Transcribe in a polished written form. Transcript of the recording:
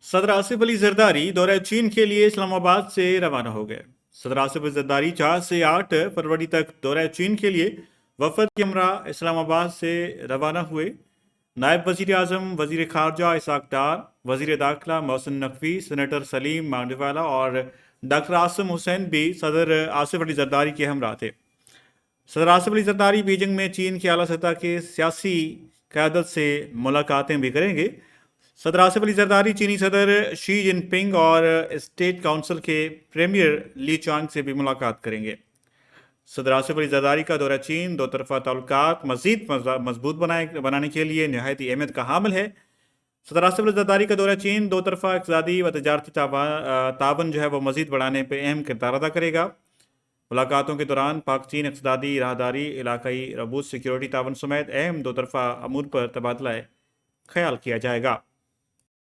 सदर आसिफ अली जरदारी दौरे चीन के लिए इस्लामाबाद से रवाना हो गए। सदर आसिफ अली जरदारी 4 से 8 फरवरी तक दौरे चीन के लिए वफद के हमरा इस्लामाबाद से रवाना हुए। नायब वजीर आजम, वजीर खारजा इसाक डार, वजीर दाखिला मोहसिन नकवी, सेनेटर सलीम मांडवाला और डॉक्टर आसिम हुसैन भी सदर आसिफ अली जरदारी के हमरा थे। सदर आसिफ अली जरदारी बीजिंग में चीन की आला सतह के सियासी क़यादत से मुलाकातें भी करेंगे। सदर आसिफ अली जरदारी चीनी सदर शी जिनपिंग और स्टेट काउंसिल के प्रीमियर ली चांग से भी मुलाकात करेंगे। सदर आसिफ अली जरदारी का दौरा चीन दो तरफा ताल्लुकात मज़ीद मजबूत बनाने के लिए नहायत अहमियत का हामिल है। सदर आसिफ अली जरदारी का दौरा चीन दो तरफा इक़्तिसादी व तजारती तावन जो है वो मज़ीद बढ़ाने पर अहम किरदार अदा करेगा। मुलाकातों के दौरान पाक चीन इक़्तिसादी राहदारी, इलाकाई रबूत, सिक्योरिटी तावन समेत अहम दो तरफा अमूर पर तबादला ख्याल किया जाएगा।